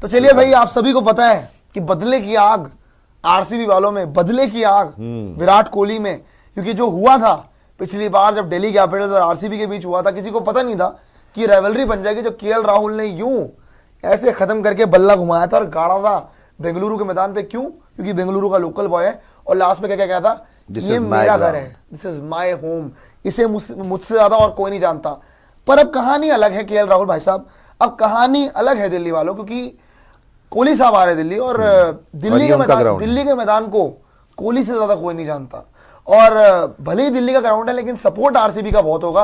तो चलिए भाई, आप सभी को पता है कि बदले की आग आरसीबी वालों में, बदले की आग विराट कोहली में, क्योंकि जो हुआ था पिछली बार जब दिल्ली कैपिटल्स और आरसीबी के बीच हुआ था, किसी को पता नहीं था कि रेवलरी बन जाएगी। जो केएल राहुल ने यूं ऐसे खत्म करके बल्ला घुमाया था और गाड़ा था बेंगलुरु के मैदान पे। क्यों? क्योंकि बेंगलुरु का लोकल बॉय है और लास्ट में क्या क्या कहा था, ये मेरा घर है, दिस इज माय होम, इसे मुझसे ज्यादा और कोई नहीं जानता। पर अब कहानी अलग है केएल राहुल भाई साहब, अब कहानी अलग है दिल्ली वालों, क्योंकि कोहली साहब आ रहे दिल्ली और दिल्ली के मैदान को कोहली से ज्यादा कोई नहीं जानता। और भले ही दिल्ली का ग्राउंड है लेकिन सपोर्ट आरसीबी का बहुत होगा।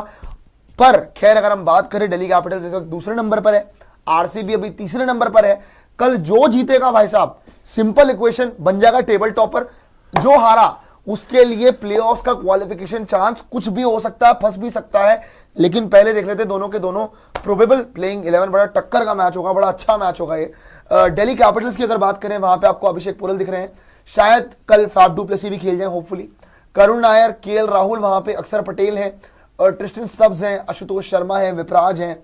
पर खैर, अगर हम बात करें दिल्ली कैपिटल्स इस वक्त दूसरे नंबर पर है, आरसीबी अभी तीसरे नंबर पर है। कल जो जीतेगा भाई साहब, सिंपल इक्वेशन बन जाएगा टेबल टॉपर। जो हारा उसके लिए प्लेऑफ्स का क्वालिफिकेशन चांस कुछ भी हो सकता है, फंस भी सकता है। लेकिन पहले देख लेते दोनों के दोनों प्रोबेबल प्लेइंग 11, बड़ा टक्कर का मैच होगा, बड़ा अच्छा मैच होगा ये। दिल्ली कैपिटल्स की अगर बात करें, वहां पे आपको अभिषेक पुरल दिख रहे हैं, शायद कल फाफ डू प्लेसी भी खेल जाए होपफुली। करुण नायर, केएल राहुल वहां पे, अक्षर पटेल है और ट्रिस्टन स्टब्स हैं, आशुतोष शर्मा है, विपराज हैं,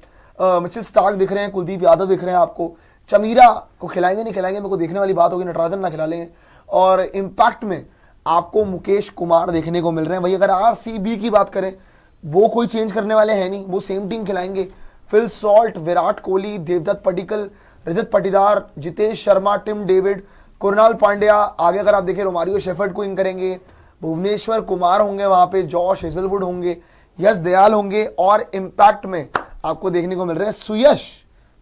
मिचेल स्टार्क दिख रहे हैं, कुलदीप यादव दिख रहे हैं आपको। चमीरा को खिलाएंगे नहीं खिलाएंगे मेरे को देखने वाली बात होगी, नटराजन ना खिला लेंगे। और इम्पैक्ट में आपको मुकेश कुमार देखने को मिल रहे हैं। वही अगर आरसीबी की बात करें, वो कोई चेंज करने वाले हैं नहीं, वो सेम टीम खिलाएंगे। Phil Salt, Virat Kohli, Devdutt Padikkal, Rajat Patidar, Jitesh Sharma, Tim David, Kunal Pandya, आगे अगर आप देखें रोमारियो शेफर्ड को इन करेंगे, भुवनेश्वर कुमार होंगे वहां पे, जॉश हेजलवुड होंगे, यश दयाल होंगे। और इम्पैक्ट में आपको देखने को मिल रहे हैं सुयश,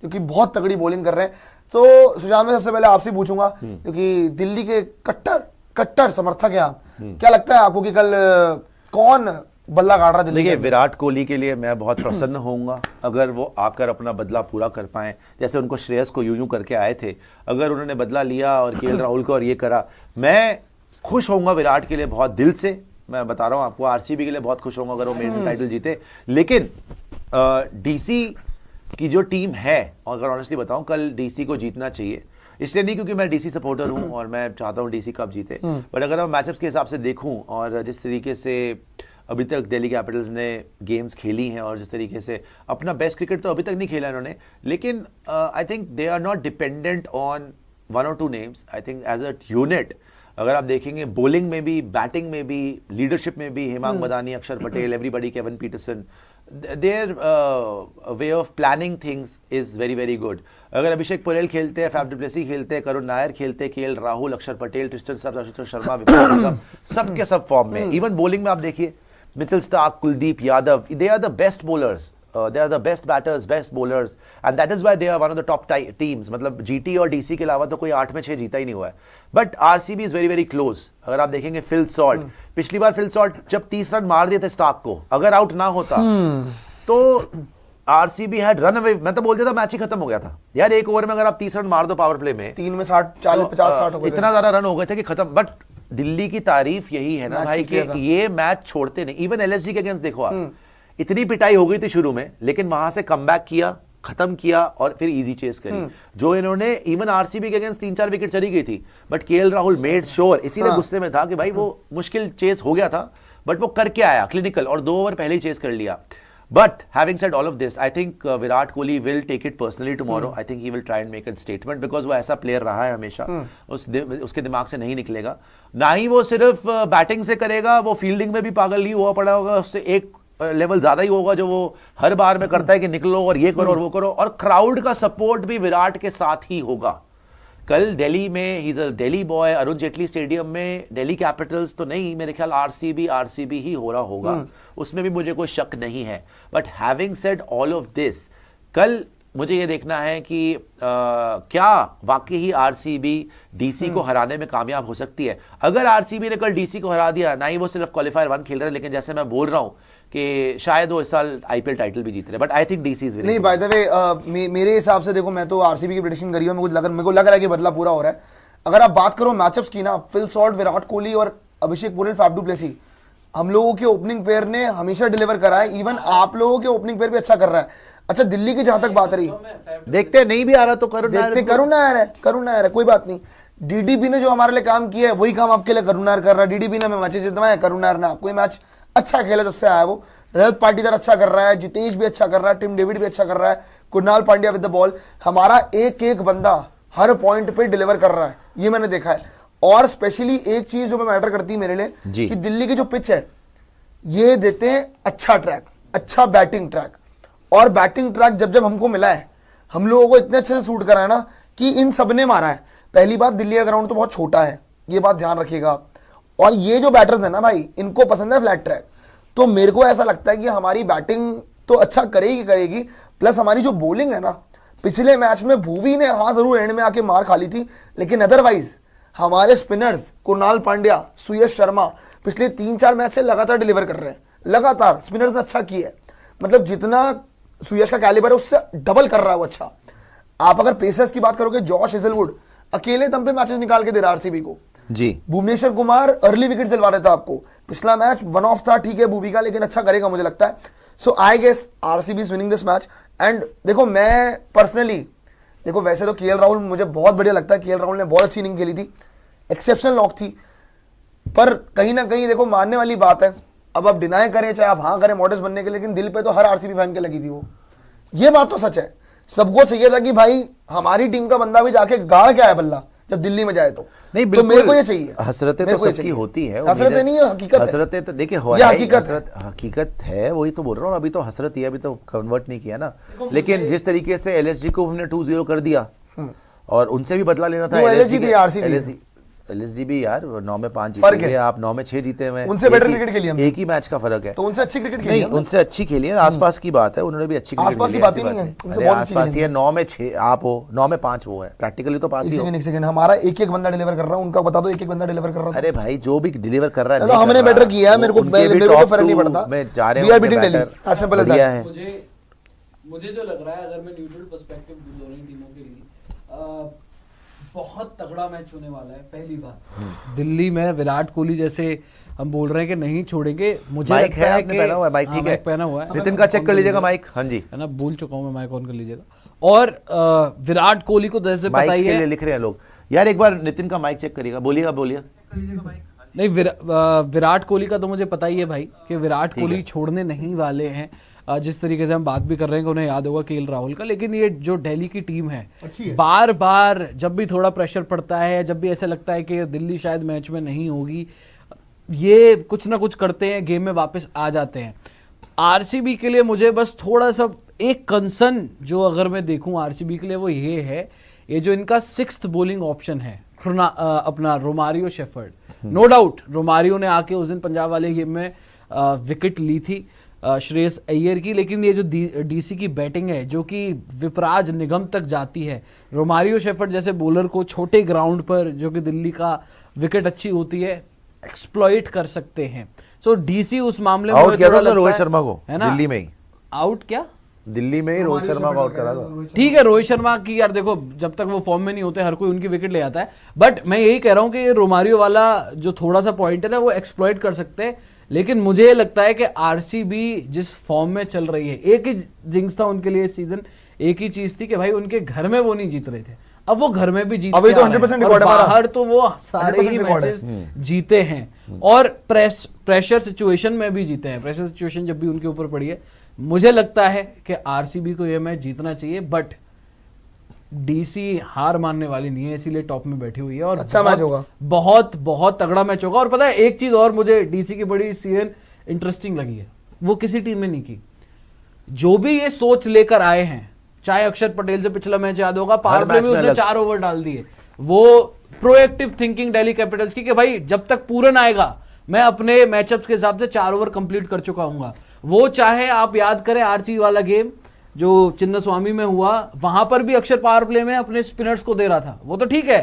क्योंकि बहुत तगड़ी बॉलिंग कर रहे हैं। तो सुशांत, मैं सबसे पहले आपसे पूछूंगा, क्योंकि दिल्ली के कट्टर समर्थक हैं आप, क्या लगता है आपको कि कल कौन बल्ला गाड़ रहा है दिल्ली? देखिए, विराट कोहली के लिए मैं बहुत प्रसन्न होऊंगा अगर वो आकर अपना बदला पूरा कर पाए। जैसे उनको श्रेयस को यूं करके आए थे, अगर उन्होंने बदला लिया और केएल राहुल को और ये करा, मैं खुश होऊंगा विराट के लिए बहुत दिल से। मैं बता रहा हूं आपको, आरसीबी के लिए बहुत खुश होऊंगा अगर वो मेडन टाइटल जीते। लेकिन डीसी की जो टीम है, और अगर ऑनेस्टली बताऊं, कल डीसी को जीतना चाहिए। इसलिए नहीं क्योंकि मैं डीसी सपोर्टर हूं और मैं चाहता हूं डीसी कब जीते, बट अगर मैं मैचअप्स के हिसाब से देखूं और जिस तरीके से अभी तक दिल्ली कैपिटल्स ने गेम्स खेली हैं और जिस तरीके से अपना बेस्ट क्रिकेट तो अभी तक नहीं खेला इन्होंने, लेकिन I think they are not dependent on one और two names. I think as a unit अगर आप देखेंगे, बॉलिंग में भी, बैटिंग में भी, लीडरशिप में भी, Hemang Madani, Axar Patel, everybody, Kevin Pietersen, their way of planning things is very very good. अगर अभिषेक पुरेल खेलते हैं, फाफ डू प्लेसी खेलते हैं, करुण नायर खेलते हैं, केएल राहुल, अक्षर पटेल, ट्रिस्टन स्टब्स, आशुतोष शर्मा, विपराज, सब के सब फॉर्म में। इवन बॉलिंग में आप देखिए, Mitchell Starc, Kuldeep Yadav, they are the best bowlers, they are the best batters, best bowlers, and that is why they are one of the top teams. मतलब GT और DC के अलावा तो कोई 8 में 6 जीता ही नहीं हुआ है। But RCB is very very close. अगर आप देखेंगे फिल सॉल्ट, पिछली बार फिल सॉल्ट जब 30 रन मार दिए थे स्टार्क को, अगर आउट ना होता तो आरसीबी हैड रन अवे। मैं तो बोल देता मैच ही खत्म हो गया था यार। एक ओवर में अगर आप 30 रन मार दो पावर प्ले में, 3 में 60, 40, 50, 60 हो गए, इतना ज्यादा रन हो गए थे कि खत्म। बट दिल्ली की तारीफ यही है ना भाई कि ये मैच छोड़ते नहीं। इवन एलएसजी के अगेंस्ट देखो आप, इतनी पिटाई हो गई थी शुरू में, लेकिन वहां से कमबैक किया, खत्म किया और फिर इजी चेस करी। जो इन्होंने, इवन आरसीबी के अगेंस्ट 3-4 विकेट चली गई थी, but KL Rahul made sure, इसीलिए गुस्से में था कि भाई वो मुश्किल चेस हो गया था, बट वो करके आया क्लिनिकल, और 2 ओवर पहले ही चेस कर लिया। But having said all of this, I think Virat Kohli will take it personally tomorrow. I think he will try and make a statement because वो ऐसा प्लेयर रहा है हमेशा, उसके दिमाग से नहीं निकलेगा। ना ही वो सिर्फ बैटिंग से करेगा, वो फील्डिंग में भी पागल नहीं हुआ पड़ा होगा, उससे एक लेवल ज्यादा ही होगा जो वो हर बार में करता है कि निकलो और ये करो और वो करो। और क्राउड का सपोर्ट भी विराट के साथ ही होगा। कल दिल्ली में, he is a Delhi boy, Arun Jaitley stadium में दिल्ली कैपिटल्स तो नहीं, मेरे ख्याल आरसीबी ही हो रहा होगा, उसमें भी मुझे कोई शक नहीं है। But having said all of this, कल मुझे ये देखना है कि क्या वाकई ही आरसीबी डीसी को हराने में कामयाब हो सकती है। अगर आरसीबी ने कल डीसी को हरा दिया, ना ही वो सिर्फ क्वालीफायर 1 खेल रहे हैं, लेकिन जैसे मैं बोल रहा हूं कि शायद वो इस साल आईपीएल टाइटल भी जीत रहे, but I think DC is नहीं। बाय द वे, मेरे हिसाब से देखो, मैं तो आरसीबी की प्रेडिक्शन करी हूं, मेरे को लग रहा है कि बदला पूरा हो रहा है। अगर आप बात करो मैचअप्स की ना, फिल सॉल्ट, विराट कोहली और अभिषेक पुरेल, फाफ डू प्लेसी, हम लोगों के ओपनिंग पेयर ने हमेशा डिलीवर करा है। इवन आप लोगों के ओपनिंग पेयर भी अच्छा कर रहा है। अच्छा, दिल्ली की जहां तक बात रही, देखते नहीं भी आ रहा तो करुण नायर है, कोई बात नहीं। डीडीपी ने जो हमारे लिए काम किया है वही काम आपके लिए करुण नायर कर रहा है। डीडीपी ने हमें मैचेस जितवाए, करुण नायर ने आपको ये मैच अच्छा खेला तब से आया वो। रजत पाटीदार अच्छा कर रहा है, जितेश भी अच्छा कर रहा है, टिम डेविड भी अच्छा कर रहा है, Kunal Pandya with the ball. हमारा एक एक बंदा हर पॉइंट पे डिलीवर कर रहा है, ये मैंने देखा है। और स्पेशली एक चीज जो मैटर करती है मेरे लिए जी। कि दिल्ली की जो पिच है ये देते हैं अच्छा ट्रैक, अच्छा बैटिंग ट्रैक। और बैटिंग ट्रैक जब जब हमको मिला है, हम लोगों को इतने अच्छे से सूट करा है ना कि इन सब ने मारा है। पहली बात, दिल्ली का ग्राउंड तो बहुत छोटा है, ये बात ध्यान रखिएगा। और ये जो बैटर्स है ना भाई, इनको पसंद है फ्लैट ट्रैक। तो मेरे को ऐसा लगता है कि हमारी बैटिंग तो अच्छा करेगी, प्लस हमारी जो बॉलिंग है ना, पिछले मैच में भुवी ने हाँ जरूर एंड में आके मार खा ली थी, लेकिन अदरवाइज हमारे स्पिनर्स कुणाल पांड्या, सुयश शर्मा पिछले 3-4 मैच से लगातार डिलीवर कर रहे हैं। लगातार स्पिनर्स ने अच्छा किया है, मतलब जितना सुयश का कैलिबर है उससे डबल कर रहा है वो अच्छा। आप अगर पेसर्स की बात करोगे, जॉश हेजलवुड अकेले दम पे मैचेस निकाल के दे रहा आरसीबी को जी। भुवनेश्वर कुमार अर्ली विकेट दिलवा रहा था आपको। पिछला मैच वन ऑफ था, ठीक है भुवी का, लेकिन अच्छा करेगा मुझे लगता है। So I guess RCB is winning this match. And देखो मैं पर्सनली, देखो वैसे तो केएल राहुल मुझे बहुत बढ़िया लगता है, केएल राहुल ने बहुत अच्छी इनिंग खेली थी, एक्सेप्शनल नॉक थी, पर कहीं ना कहीं देखो मानने वाली बात है। अब आप डिनाई करें चाहे आप हाँ करें मॉडर्स बनने के, लेकिन दिल पे तो हर आरसीबी फैन के लगी थी वो, ये बात तो सच है। सबको चाहिए था कि भाई हमारी टीम का बंदा भी जाके गाड़ के आए बल्ला जब दिल्ली में जाए तो। नहीं तो बिल्कुल, मेरे को ये चाहिए, हसरतें मेरे तो को ये सबकी चाहिए। होती है, हसरतें नहीं है, हकीकत है। हसरतें तो देखिए ये हकीकत है। हकीकत है, वही तो बोल रहा हूँ। अभी तो हसरत ही है, अभी तो कन्वर्ट नहीं किया ना। लेकिन जिस तरीके से एलएसजी को हमने 2-0 कर दिया और उनसे भी बदला लेना था। वो LSG थी, RCB एलएसजी भी यार 9 में 5 फर्क जीते है। थे, आप 9 में 6 जीते हुए हैं। उनसे बेटर क्रिकेट खेली हमने। एक ही मैच का फर्क है। तो उनसे अच्छी क्रिकेट खेली नहीं, हमने। उनसे अच्छी खेली है, आसपास की बात है, उन्होंने भी अच्छी क्रिकेट आसपास खेली की बात ही ऐसी नहीं है, उनसे अरे बहुत अच्छी आसपास ही खेली है, 9 में 6 आप हो, 9 में 5 वो है, प्रैक्टिकली तो पास ही हो। एक सेकंड, हमारा एक एक बंदा डिलीवर कर रहा है, उनका बता दो एक एक बंदा डिलीवर कर रहा है। अरे भाई जो भी डिलीवर कर रहा है, चलो नहीं हमने कर रहा, बेटर किया है, मेरे को उनके भी मेरे को top फर्क नहीं 2 पड़ता। में जा रहे We are हैं, beating उनके Delhi, batter as simple as बढ़िया that। है। मुझे जो लग रहा है, अगर मैं न्यूट्रल पर्सपेक्टिव दूं दोनों टीमों के लिए, बहुत तगड़ा मैच होने वाला है। पहली बात, दिल्ली में विराट कोहली जैसे हम बोल रहे हैं कि नहीं छोड़ेंगे, मुझे माइक लगता है, है आपने कि पहना हुआ है माइक, हाँ, ठीक है, माइक पहना हुआ है। नितिन का चेक कर लीजिएगा माइक। हाँ जी, है ना, भूल चुका हूँ मैं, माइक ऑन कर लीजिएगा। और विराट कोहली को जैसे पता माइक ही के लिए है, लिख रहे हैं लोग यार, एक बार नितिन का माइक चेक करिएगा, बोलिएगा बोलिए। नहीं विराट कोहली का तो मुझे पता ही है भाई कि विराट कोहली छोड़ने नहीं वाले हैं। जिस तरीके से हम बात भी कर रहे हैं कि उन्हें याद होगा केएल राहुल का, लेकिन ये जो दिल्ली की टीम है, बार बार जब भी थोड़ा प्रेशर पड़ता है, जब भी ऐसा लगता है कि दिल्ली शायद मैच में नहीं होगी, ये कुछ ना कुछ करते हैं, गेम में वापस आ जाते हैं। आरसीबी के लिए मुझे बस थोड़ा सा एक कंसर्न जो अगर मैं देखूं आरसीबी के लिए, वो ये है, ये जो इनका 6th बॉलिंग ऑप्शन है अपना Romario Shepherd. No doubt Romario ने आके उस दिन पंजाब वाले गेम में विकेट ली थी श्रेयस अय्यर की, लेकिन ये जो डीसी की बैटिंग है जो कि विपराज निगम तक जाती है, रोमारियो शेफर्ड जैसे बॉलर को छोटे ग्राउंड पर, जो कि दिल्ली का विकेट अच्छी होती है, एक्सप्लॉइट कर सकते हैं। सो डीसी उस मामले में आउट किया था लगता रोहित है, शर्मा को, है ना, दिल्ली में ही, आउट क्या दिल्ली में ही रोहित शर्मा को आउट करा था। ठीक है, रोहित शर्मा की यार देखो, जब तक वो फॉर्म में नहीं होते हर कोई उनकी विकेट ले आता है, बट मैं यही कह रहा हूं कि ये रोमारियो वाला जो थोड़ा सा पॉइंट है ना, वो एक्सप्लॉइट कर सकते हैं। लेकिन मुझे ये लगता है कि आरसीबी जिस फॉर्म में चल रही है, एक ही जिंक्स था उनके लिए इस सीजन, एक ही चीज थी कि भाई उनके घर में वो नहीं जीत रहे थे, अब वो घर में भी जीत अभी के तो आ रहे हैं। 100% और रिकॉर्ड है हमारा। बाहर तो वो सारे ही 100% रिकॉर्ड है। मैचेस जीते हैं और प्रेशर सिचुएशन में भी जीते हैं। प्रेशर सिचुएशन जब भी उनके ऊपर पड़ी है, मुझे लगता है कि आरसीबी को ये मैच जीतना चाहिए, बट डीसी हार मानने वाली नहीं है, इसीलिए टॉप में बैठी हुई है। और अच्छा मैच होगा, बहुत बहुत तगड़ा मैच होगा। और पता है एक चीज और मुझे डीसी की बड़ी सीजन इंटरेस्टिंग लगी है, वो किसी टीम ने नहीं की। जो भी ये सोच लेकर आए हैं, चाहे अक्षर पटेल से पिछला मैच याद होगा, पावर प्ले में उसने 4 ओवर डाल दिए, वो प्रोएक्टिव थिंकिंग दिल्ली कैपिटल्स की कि भाई जब तक पूरन आएगा मैं अपने मैचअप्स के हिसाब से 4 ओवर कंप्लीट कर चुका हूंगा। वो चाहे आप याद करें आरसी वाला गेम जो चिन्ना स्वामी में हुआ, वहां पर भी अक्षर पावर प्ले में अपने स्पिनर्स को दे रहा था, वो तो ठीक है,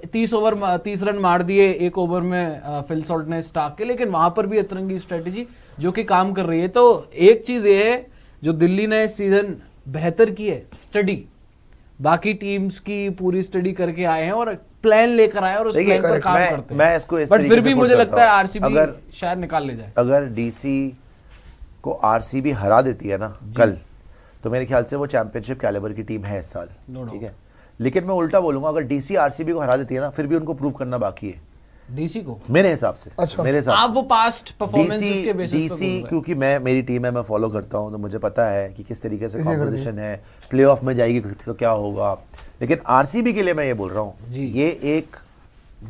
30 रन मार दिए 1 ओवर में फिल सॉल्ट ने स्टार्क के, लेकिन वहां पर भी अतरंगी स्ट्रेटेजी जो कि काम कर रही है। तो एक चीज ये है जो दिल्ली ने इस सीजन बेहतर की है, स्टडी, बाकी टीम्स की पूरी स्टडी करके आए हैं और प्लान लेकर आए और उस प्लान पर काम करते हैं। मैं इसको इस बट तरीके फिर से भी put मुझे करता लगता है हूं, आरसीबी शायद निकाल ले जाए। अगर डीसी को आरसीबी हरा देती है ना कल, तो मेरे ख्याल से वो चैंपियनशिप कैलिबर की टीम है इस साल, ठीक है। लेकिन मैं उल्टा बोलूंगा, अगर डीसी आरसीबी को हरा देती है ना, फिर भी उनको प्रूव करना बाकी है, डीसी को मेरे हिसाब से। अच्छा। मेरे हिसाब आप वो पास्ट परफॉर्मेंसेस डीसी के बेसिस पे बोल रहे हैं। क्योंकि मेरी टीम है, मैं फॉलो करता हूँ, तो मुझे पता है कि किस तरीके से कॉम्पोजिशन है, प्लेऑफ में जाएगी तो क्या होगा। लेकिन आरसीबी के लिए मैं ये बोल रहा हूँ, जी। ये एक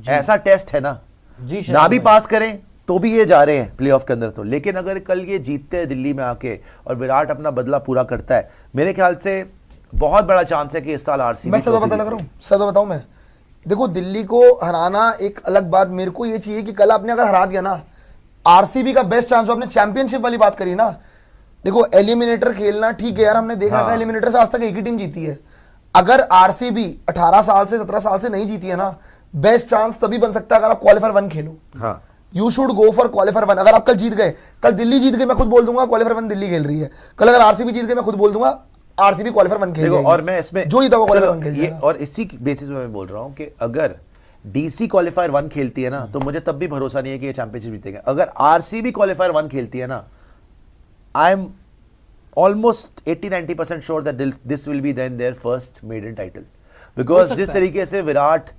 ऐसा टेस्ट है ना, जी ना भी पास करें तो भी ये जा रहे हैं प्लेऑफ के अंदर तो, लेकिन अगर कल ये जीतते हैं दिल्ली में आके और विराट अपना बदला पूरा करता है, मेरे ख्याल से बहुत बड़ा चांस है कि इस साल आरसीबी मैं सच पता लग रहा हूँ, सच बताऊँ मैं, देखो दिल्ली को हराना एक अलग बात, मेरे को ये चाहिए कि कल आपने अगर हरा दिया ना, आरसीबी का बेस्ट चांस, जो आपने चैंपियनशिप वाली बात करी ना, देखो एलिमिनेटर खेलना ठीक है यार, हमने देखा था एलिमिनेटर से आज तक एक ही टीम जीती है। अगर आरसीबी 18 साल से 17 साल से नहीं जीती है ना, बेस्ट चांस तभी बन सकता है अगर आप क्वालिफायर 1 खेलो। हाँ, you should go for qualifier 1। अगर आप कल जीत गए, कल दिल्ली जीत गई, मैं खुद बोल दूंगा क्वालिफायर 1 दिल्ली खेल रही है। कल अगर आरसीबी जीत गई, मैं खुद बोल दूंगा आरसीबी क्वालिफायर 1 खेल देखो, जाएगी। और मैं इसमें जो जीता वो क्वालिफायर 1 खेल ये, जाएगा। और इसी बेसिस पे मैं बोल रहा हूँ कि अगर डीसी क्वालिफायर 1 खेलती है ना, तो मुझे तब भी भरोसा नहीं है कि ये चैंपियनशिप जीतेंगे। अगर आरसीबी क्वालिफायर 1 खेलती है ना, I am almost 80-90% sure that this will be then their first maiden title, because जिस तरीके से विराट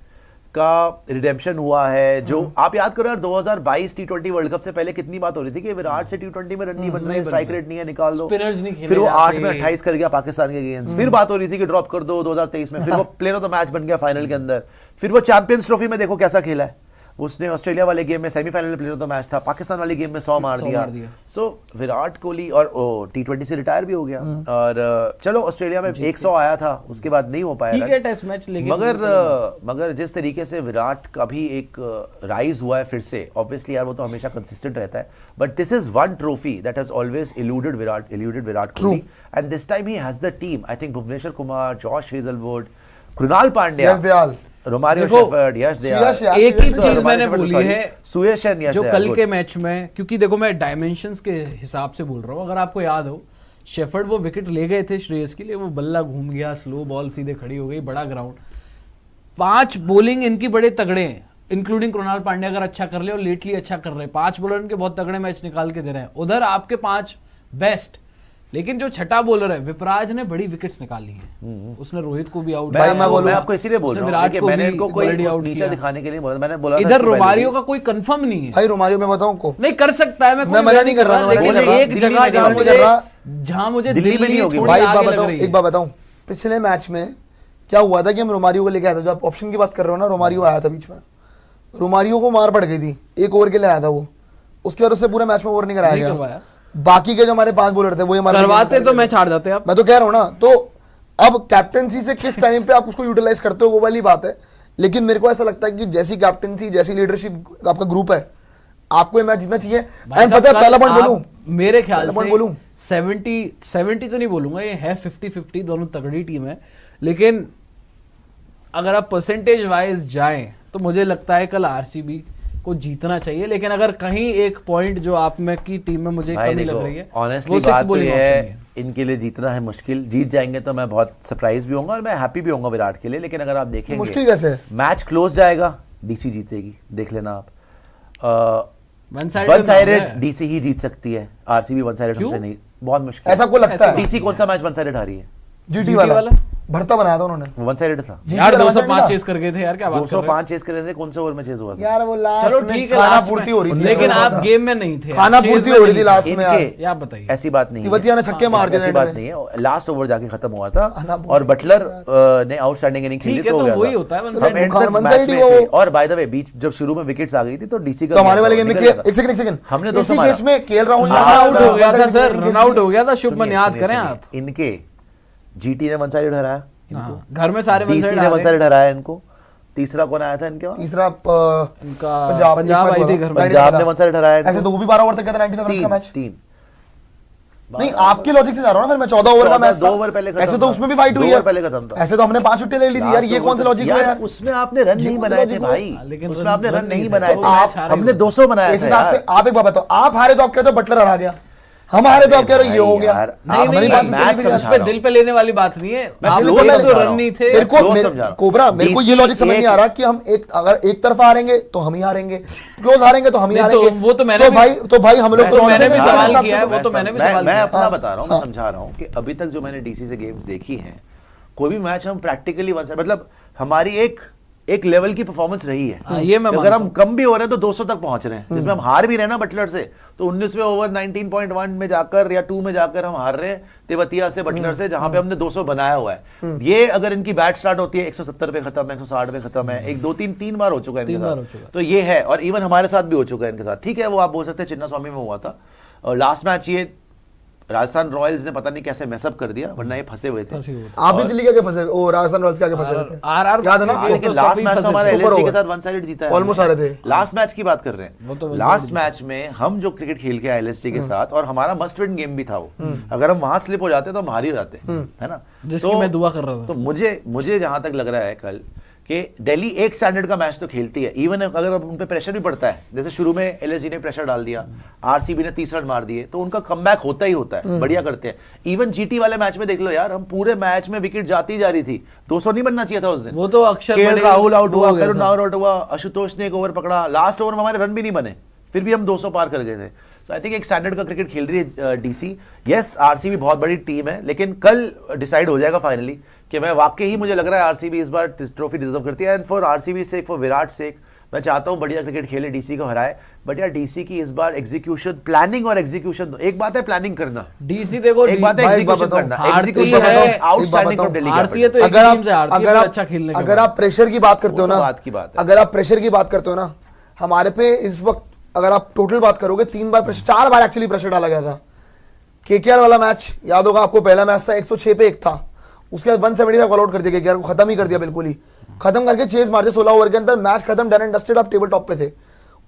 का रिडेम्पशन हुआ है, जो आप याद करो यार 2022 टी20 वर्ल्ड कप से पहले कितनी बात हो रही थी कि विराट से टी20 में रन नहीं बन रहे, स्ट्राइक रेट नहीं है, निकाल दो। स्पिनर्स नहीं खेले फिर वो 8 में जाते। 28 कर गया पाकिस्तान के अगेंस्ट, फिर बात हो रही थी कि ड्रॉप कर दो 2023 में, फिर वो प्लेयर ऑफ द मैच बन गया फाइनल के अंदर, फिर वो चैंपियंस ट्रॉफी में देखो कैसा खेला है उसने, ऑस्ट्रेलिया वाले गेम में सेमीफाइनल में प्लेयर ऑफ द मैच था, पाकिस्तान वाले गेम में 100 मार दिया। सो विराट कोहली और टी20 से रिटायर भी हो गया, और चलो ऑस्ट्रेलिया में 100 आया था, उसके बाद नहीं हो पाया ठीक run। है टेस्ट मैच, लेकिन मगर जिस तरीके से विराट का भी एक राइज हुआ है फिर से, ऑब्वियसली यार वो तो हमेशा कंसिस्टेंट रहता है, but this is one trophy that has always eluded Virat Kohli, and this time he has the team. I think Bhuvneshwar Kumar, Josh Hazlewood, Krunal Pandya, Yash Dayal, Romario देखो, शेफर्ड, यश दयाल, एक ही Sorry, चीज मैंने रोमारियो बोली शेफर्ड, है सुयश एंड यश जो दयाल, कल good। के मैच में, क्योंकि देखो मैं डायमेंशंस के हिसाब से बोल रहा हूँ, अगर आपको याद हो शेफर्ड वो विकेट ले गए थे श्रेयस के लिए, वो बल्ला घूम गया, स्लो बॉल सीधे खड़ी हो गई, बड़ा ग्राउंड, 5 बॉलिंग इनकी बड़े तगड़े हैं, इंक्लूडिंग कृणाल पांड्या अगर अच्छा कर ले, और लेटली अच्छा कर रहे हैं, 5 बॉलर इनके बहुत तगड़े मैच निकाल के दे रहे हैं। उधर आपके 5 बेस्ट, लेकिन जो छठा बॉलर है विपराज ने बड़ी विकेट्स निकाली हैं, उसने रोहित को भी आउट मैं आपको इसीलिए बोल रहा हूँ कि मैंने इनको कोई नीचा दिखाने के लिए बोला, मैंने बोला इधर रोमारियो का कोई कंफर्म नहीं है भाई रोमारियो में बताऊं को नहीं कर सकता है, मैं कोई मना नहीं कर रहा, लेकिन मना नहीं कर रहा, एक दिल्ली जगह में जहां नहीं कर रहा, जहां मुझे दिल्ली में नहीं होगी। थोड़ी भाई आगे लग रही है। एक बात बताऊं, पिछले मैच में क्या हुआ था कि हम रोमारियो को लेके आए थे, जो आप ऑप्शन की बात कर रहे हो ना, रोमारियो आया था बीच में, रोमारियो को मार पड़ गई थी, 1 ओवर के लिए आया था वो, उसके बाद उससे पूरे मैच में ओवर नहीं कराया गया। करवाया। बाकी के जो हमारे 5 बॉलर थे वो हमारे करवाते तो मैच हार जाते आप। मैं तो कह रहा हूँ ना, तो अब कैप्टेंसी से किस टाइम पे आप उसको यूटिलाइज करते हो वो वाली बात है, लेकिन मेरे को ऐसा लगता है कि जैसी कैप्टेंसी, जैसी लीडरशिप आपका ग्रुप है, आपको ये मैच जीतना चाहिए। एंड पता है पहला पॉइंट बोलूं, मेरे ख्याल पहला point से बोलूं? 70 तो नहीं बोलूंगा, ये है 50-50, दोनों तगड़ी टीम है, लेकिन अगर आप परसेंटेज वाइज जाएं तो मुझे लगता है कल आरसीबी को जीतना चाहिए, लेकिन अगर कहीं एक पॉइंट जो आप में की टीम में मुझे कमी लग रही है, ऑनेस्टली बात तो ये है, इनके लिए जीतना है मुश्किल, जीत जाएंगे तो मैं बहुत सरप्राइज भी होऊंगा और मैं हैप्पी भी होऊंगा विराट के लिए, लेकिन अगर आप देखेंगे मुश्किल कैसे है? मैच क्लोज जाएगा, डीसी जीतेगी, देख लेना आप। वन साइडेड डीसी ही जीत सकती है, आरसीबी वन साइडेड हमसे नहीं, बहुत मुश्किल। ऐसा को लगता है? डीसी कौन सा मैच वन साइडेड हारी है? जीटी वाला भरता बनाया था उन्होंने, वन साइडेड था यार 205 चेस कर गए थे यार, क्या बात कर रहे हो? 205 चेस कर रहे थे, कौन से ओवर में चेस हुआ था यार वो लास्ट चलो में ठीक है, खाना लास्ट पूर्ति में, हो रही थी, लेकिन ऐसा आप था। गेम में नहीं थे, खाना चेस पूर्ति में हो रही नहीं थी थे। लास्ट में यार। ये आप बताइए। ऐसी बात नहीं है, तिवतिया ने छक्के मार दिए ऐसी थे बात में। नहीं है, लास्ट ओवर जाके खत्म हुआ था खाना पूर्ति और बटलर ने आउटस्टैंडिंग इनिंग खेली ठीक है, तो हो तो गया वही था। होता है, वन सब साइड end वन तक साइड मैच ही में वो- थे। और बाय द वे बीच जब शुरू में विकेट्स आ गई थी तो डीसी का तो हमारे वाले गेम में निकल गया था। एक सेकंड हमने इसी 200 मारा। केस में केएल राहुल रन आउट हो गया था सर, रन आउट हो गया था, शुभमन याद सुनिए, करें सुनिए, आप। इनके जीटी ने वन साइडेड हराया इनको, हाँ, घर में सारे वन डीसी साइड ने वन साइडेड हराया इनको, तीसरा कौन आया था इनके वहाँ? तीसरा इनका पंजाब आई थी घर में, पंजाब ने वन साइडेड हराया ऐसे तो वो भी 12 ओवर तक गया था 95 रन का मैच। तीन नहीं आपके लॉजिक से जा रहा हूं ना, फिर मैं 14 ओवर का मैच 2 ओवर पहले खत्म ऐसे तो था। उसमें भी फाइट 2 हुई ओवर है, पहले खत्म था। ऐसे तो हमने 5 विकेट ले ली थी यार, ये कौन सा लॉजिक हुआ यार? उसमें आपने रन नहीं बनाए थे भाई, लेकिन उसमें रन- आपने रन रन नहीं नहीं बनाए थे, थे, वो मैच हारे हमने हुए। 200 बनाए इस थे हिसाब से यार। आप एक बात बताओ, आप हारे तो आप कहते हो बटलर हरा दिया, हम हारे तो आप कह रहे हो ये हो गया। यार, नहीं आप नहीं हमारी बात नहीं, मैच उस समझा पे रहा दिल हूं। पे लेने वाली बात नहीं है, मैं आप close लोग समझा तो रहा रन हूं। नहीं थे। मेरे को close समझा रहा हूं। कोबरा मेरे को ये DC लॉजिक समझ नहीं आ रहा कि हम अगर एक तरफ हारेंगे तो हम ही हारेंगे, क्लोज हारेंगे तो हम ही नहीं, तो हारेंगे। वो तो मैंने भी- तो भाई हम लोग तो मैंने भी समझ सवाल रहे किया है, हैं। वो तो मैंने भी सवाल मैं किया। अपना बता रहा हूँ, मैं समझा रहा हूँ कि अभी तक जो मैंने डीसी से गेम्स देखी हैं, कोई भी मैच हम प्रैक्टिकली वन साइड, मतलब हमारी एक एक लेवल की परफॉर्मेंस रही है। हाँ, ये मैं अगर हम कम भी हो रहे हैं तो 200 तक पहुंच रहे हैं, जिसमें हम हार भी रहे हैं ना बटलर से, तो 19वें ओवर 19.1 में जाकर या 2 में जाकर हम हार रहे हैं तेवतिया से, बटलर से, जहां पे हमने 200 बनाया हुआ है। ये अगर इनकी बैट स्टार्ट होती है 170 पे खत्म है, 160 पे खत्म है, एक 2-3 बार हो चुका है इनके साथ, तो ये है। और इवन हमारे साथ भी हो चुका है इनके साथ, ठीक है, वो आप बोल सकते हैं चिन्ना स्वामी में हुआ था। और लास्ट मैच ये राजस्थान रॉयल्स ने पता नहीं कैसे मैसअप कर दिया, वरना ये फंसे हुए थे। आप भी दिल्ली के आगे फंसे, ओ राजस्थान रॉयल्स के आगे फंसे थे। आरआर याद है ना? हाँ, लेकिन तो लास्ट सभी मैच तो फंसे हमारा थे। एलएसजी के साथ वन साइडेड जीता है। ऑलमोस्ट आ रहे थे। लास्ट मैच की बात कर रहे वो तो हैं। one लास्ट मैच में हम जो क्रिकेट खेल के आए एलएसजी के साथ, और हमारा मस्ट विन गेम भी था वो, अगर हम वहां स्लिप हो जाते तो हम हार ही जाते, है ना? जिसकी मैं दुआ कर रहा था। तो मुझे जहां तक लग रहा है कल कि दिल्ली एक स्टैंडर्ड का मैच तो खेलती है, इवन अगर उन पे प्रेशर भी पड़ता है, जैसे शुरू में एलएसजी ने प्रेशर डाल दिया, आरसीबी ने 30 रन मार दिए, तो उनका कमबैक होता ही होता है, बढ़िया करते हैं। इवन जीटी वाले मैच में देख लो यार, हम पूरे मैच में विकेट जाती ही जा रही थी, 200 नहीं बनना चाहिए था उस दिन। वो तो अक्षर केएल पटेल राहुल आउट वो हुआ, हो गया करुण था। नायर आउट हुआ, आशुतोष ने एक ओवर पकड़ा, लास्ट ओवर में हमारे रन भी नहीं बने, फिर भी हम 200 पार कर गए थे। सो आई थिंक एक स्टैंडर्ड का क्रिकेट खेल रही है डीसी। यस, आरसीबी बहुत बड़ी टीम है, लेकिन कल डिसाइड हो जाएगा फाइनली कि मैं वाकई ही, मुझे लग रहा है आरसीबी इस बार ट्रॉफी डिजर्व करती है। And for RCB sake, for Virat sake, मैं चाहता हूं बढ़िया क्रिकेट खेले, डीसी को हराए। बट यार डीसी की इस बार एग्जीक्यूशन, प्लानिंग और एग्जीक्यूशन, एक बात है प्लानिंग करना, डीसी देखो, एक बात है भाई, एक बात एग्जीक्यूशन बताओ, करना। हारती एग्जीक्यूशन है, आउटस्टैंडिंग फ्रॉम दिल्ली हारती है तो कैपिटल्स। एक अगर टीम से हारती है, अगर फिर आप अच्छा खेलने के अगर बाद। आप प्रेशर की बात करते हो वो तो ना, बात की बात है। अगर आप प्रेशर की बात करते हो ना, हमारे पे इस वक्त अगर आप टोटल बात करोगे 3 बार प्रेशर, 4 बार एक्चुअली प्रेशर डाला गया था। केकेआर वाला मैच याद होगा आपको, पहला मैच था 106 पे 1 था, उसके बाद 175 ऑल आउट कर दिया, केकेआर को खत्म ही कर दिया, बिल्कुल ही खत्म करके चेज मार दिया 16 ओवर के अंदर, मैच खत्म, डन एंड डस्टेड, आप टेबल टॉप पे थे।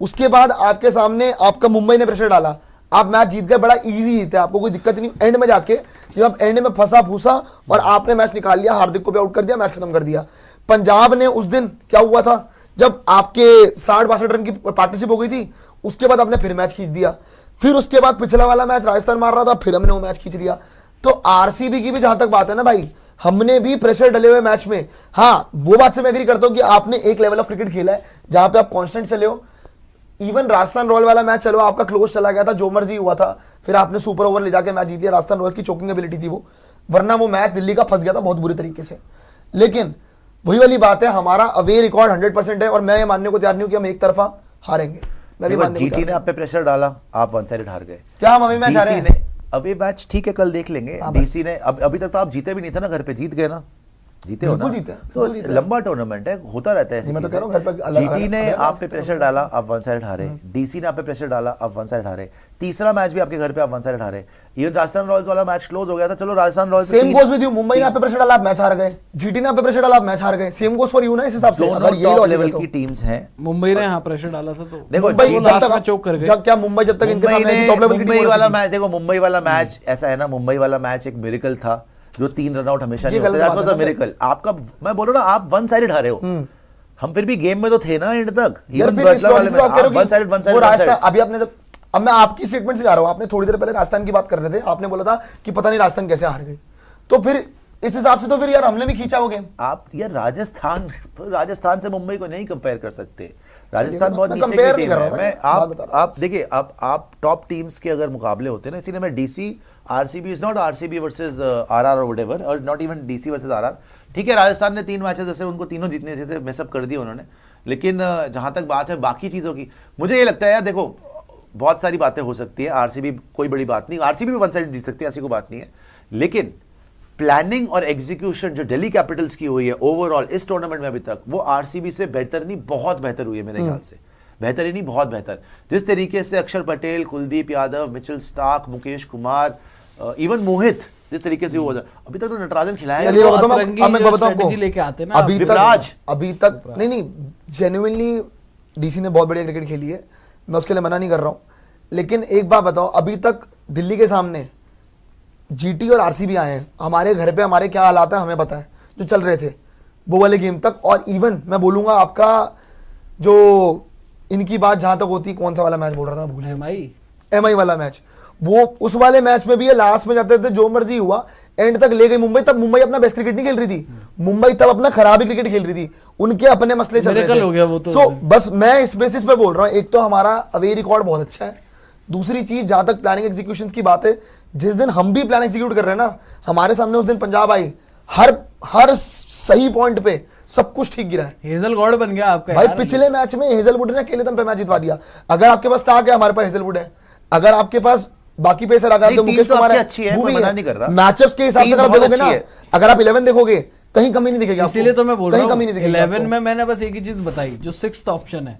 उसके बाद आपके सामने आपका मुंबई ने प्रेशर डाला, आप मैच जीत गए, बड़ा इजी जीते, आपको कोई दिक्कत नहीं। एंड में जाके जब आप एंड में फंसा फूसा और आपने मैच निकाल लिया, हार्दिक को भी आउट कर दिया, मैच खत्म कर दिया। पंजाब ने उस दिन क्या हुआ था, जब आपके 60-62 रन की पार्टनरशिप हो गई थी, उसके बाद आपने फिर मैच खींच दिया। फिर उसके बाद पिछला वाला मैच राजस्थान मार रहा था, फिर हमने वो मैच खींच दिया। तो आरसीबी की भी जहां तक बात है ना भाई, हमने भी प्रेशर डले हुए मैच में, हाँ वो बात से मैं एग्री करता हूं कि आपने एक लेवल ऑफ क्रिकेट खेला है जहां पे आप कांस्टेंट चले हो। इवन राजस्थान रॉयल वाला मैच चलो आपका क्लोज चला गया था, जो मर्जी हुआ था, फिर आपने सुपर ओवर ले जाके मैच जीत लिया, राजस्थान रॉयल्स की चोकिंग एबिलिटी थी वो, वरना वो मैच दिल्ली का फंस गया था बहुत बुरी तरीके से। लेकिन वही वाली बात है, हमारा अवे रिकॉर्ड 100% है, और मैं ये मानने को तैयार नहीं हूं कि हम एक तरफा हारेंगे। मैं भी मानने को जीटी तैयार ने आप पे प्रेशर डाला, आप वन साइडेड हार गए। क्या हम अभी मैच हारे डीसी हैं? ने, अभी मैच ठीक है, कल देख लेंगे। हाँ, डीसी ने अभी तक तो आप जीते भी नहीं थे ना, घर पे जीत गए ना, जीते हो ना, बिल्कुल जीते, तो बिल्कुल जीते। लंबा टूर्नामेंट है, होता रहता है ऐसी मैं तो चीजें। कह रहा हूं, घर पे अलग- जीटी ने अलग- आप पे प्रेशर डाला, आप वन साइड हारे। डीसी ने आप पे प्रेशर डाला, आप वन साइड हारे। तीसरा मैच भी आपके घर पे आप वन साइड हारे। इवन राजस्थान रॉयल्स वाला मैच क्लोज हो गया था, चलो Rajasthan Royals same goes with you, Mumbai ने आप पे प्रेशर डाला, आप मैच हार गए, जीटी ने आप पे प्रेशर डाला, आप मैच हार गए, सेम गोस फॉर यू ना, इस हिसाब से अगर दोनों ये टॉप लॉजिक लेवल है तो। की टीम्स हैं। मुंबई ने यहाँ प्रेशर डाला था, तो देखो, मुंबई वो जब लास्ट तक में चोक कर गए। क्या मुंबई जब तक इनके सामने ऐसी टॉप लेवल की टीम मुंबई हो वाला रही थी? मैच देखो, मुंबई वाला मैच ऐसा है ना, मुंबई वाला मैच एक मिरेकल था, जो 3 रन आउट हमेशा नहीं ये होते, गलत दैट्स बात वाज है अ ना मिरेकल। आपका, मैं बोल रहा हूं ना, आप वन साइडेड हारे हो, हम फिर भी गेम में तो थे ना एंड तक। यार Even फिर इस बटलर वाले लॉजिक में से आप कह रहे वन साइडेड, वन हो कि वो साइडेड, वन राजस्थान, साइडेड। अभी आपने जब, अब मैं आपकी स्टेटमेंट से जा रहा हूं, आपने थोड़ी देर पहले राजस्थान की बात कर रहे थे, आपने बोला था कि पता नहीं राजस्थान कैसे हार गई, तो फिर इस हिसाब से तो फिर यार हमने भी खींचा वो गेम। आप यार राजस्थान से मुंबई को नहीं कंपेयर कर सकते। राजस्थान बहुत मैं नीचे की compare नहीं टीम कर रहा है। हूं, मैं बात बता रहा हूं। आप देखिए, आप टॉप टीम्स के अगर मुकाबले होते हैं ना, इसीलिए मैं DC RCB is not RCB versus RR और व्हाटएवर, और not even DC versus RR. ठीक है, राजस्थान ने 3 मैचेस जैसे उनको तीनों जीतने थे, मिसअप कर दिए उन्होंने। लेकिन जहां तक बात है बाकी चीजों की, मुझे ये लगता है यार, देखो बहुत सारी बातें हो सकती है, आरसीबी कोई बड़ी बात नहीं, आरसीबी भी वन साइड जीत सकती है, ऐसी कोई बात नहीं है। लेकिन प्लानिंग और एग्जीक्यूशन जो दिल्ली कैपिटल्स की हुई है ओवरऑल इस टूर्नामेंट में अभी तक, वो आरसीबी से बेहतर नहीं, बहुत बेहतर हुई है मेरे ख्याल से। बेहतर ही नहीं, बहुत बेहतर। जिस तरीके से Axar Patel, Kuldeep Yadav, Mitchell Starc, Mukesh Kumar, even Mohit, जिस तरीके से हुआ था, अभी तक तो नटराजन खिलाया चलिए वो मैं बताऊं, अतरंगी अब मैं जो बताऊं आपको, strategy लेके आते हैं ना, अभी विराज। तक नहीं, जेन्युइनली डीसी ने बहुत बढ़िया क्रिकेट खेली है, मैं उसके लिए मना नहीं कर रहा हूं, लेकिन एक बात बताओ, अभी तक दिल्ली के सामने जीटी और आरसीबी आए हैं, हमारे घर पे हमारे क्या हालात है हमें पता है, जो चल रहे थे वो वाले गेम तक। और इवन मैं बोलूंगा आपका जो इनकी बात जहां तक होती, कौन सा वाला मैच बोल रहा था मैं भूल गया, एमआई वाला मैच, वो उस वाले मैच में भी ये लास्ट में जाते थे, जो मर्जी हुआ एंड तक ले गई मुंबई। तब मुंबई अपना बेस्ट क्रिकेट नहीं खेल रही थी, मुंबई तब अपना खराब ही क्रिकेट खेल रही थी, उनके अपने मसले चल रहे Miracle थे। हो गया वो तो। So, बस मैं इस बेसिस पे बोल रहा हूँ, एक तो हमारा अवे रिकॉर्ड बहुत अच्छा है, दूसरी चीज जहां तक प्लानिंग एग्जीक्यूशन की बात है, जिस दिन हम भी प्लान एग्जीक्यूट कर रहे हैं ना, हमारे सामने उस दिन पंजाब आई, हर सही पॉइंट पे सब कुछ ठीक गिरा है हेजल गॉड बन गया आपका भाई। यार। पिछले मैच में हेजलवुड ने अकेले दम पे मैच जितवा दिया। अगर आपके पास स्टार्क है, हमारे पास हेजलवुड है, अगर आपके पास बाकी पेसर अगर नहीं, तो टीम मुकेश तो कुमार आपकी अच्छी है, वो कोई भी मना नहीं कर रहा। मैचअप्स के हिसाब से टीम अगर आप बहुत देखोगे ना, अच्छी है। अगर आप 11 देखोगे कहीं कमी नहीं दिखेगी आपको। इसीलिए तो मैं बोल रहा कहीं कमी नहीं हूँ दिखेगी 11 आपको। में मैंने बस एक ही चीज बताई, जो 6th ऑप्शन है,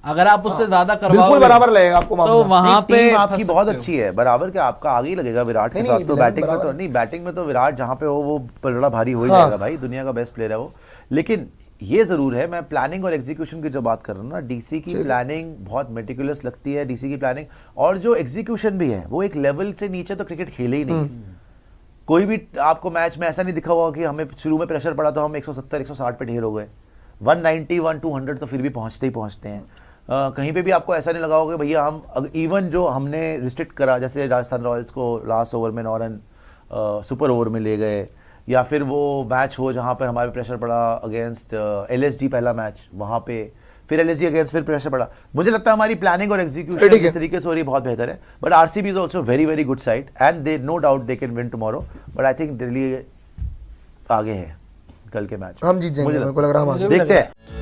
अगर आप उससे ज्यादा करवाओगे बिल्कुल बराबर लगेगा आपको तो मामला। वहां नहीं, पे टीम फंस आपकी बहुत सकते हो। अच्छी है, बराबर क्या आपका आगे ही लगेगा विराट के नहीं, साथ। नहीं, तो 11 बैटिंग में तो बराबर नहीं, बैटिंग में तो विराट जहां पे हो वो बड़ा भारी हो ही हाँ। जाएगा भाई, दुनिया का बेस्ट प्लेयर है वो। लेकिन ये जरूर है, मैं प्लानिंग और एग्जीक्यूशन की जो बात कर रहा हूँ ना, डीसी की प्लानिंग बहुत मेटिकुलस लगती है, डीसी की प्लानिंग, और जो एग्जीक्यूशन भी है वो एक लेवल से नीचे तो क्रिकेट खेले ही नहीं। कोई भी आपको मैच में ऐसा नहीं दिखा होगा कि हमें शुरू में प्रेशर पड़ा तो हम 170 160 पे ढेर हो गए। 190 200 तो फिर भी पहुंचते ही पहुंचते हैं। कहीं पे भी आपको ऐसा नहीं लगा होगा कि भैया हम इवन जो हमने रिस्ट्रिक्ट करा, जैसे राजस्थान रॉयल्स को लास्ट ओवर में 9 रन सुपर ओवर में ले गए, या फिर वो मैच हो जहाँ पर हमारे प्रेशर पड़ा अगेंस्ट एलएसजी, पहला मैच वहाँ पे, फिर एलएसजी अगेंस्ट फिर प्रेशर पड़ा। मुझे लगता है हमारी प्लानिंग और एग्जीक्यूशन ठीक है। इस तरीके से हो रही बहुत बेहतर है। But RCB is also very very good side and they know doubt they can win tomorrow, but I think Delhi आगे है कल के मैच। हम जीत जाएंगे, मुझे मेरे को लग रहा है हम मुझे आगे। भी देखते लग हैं।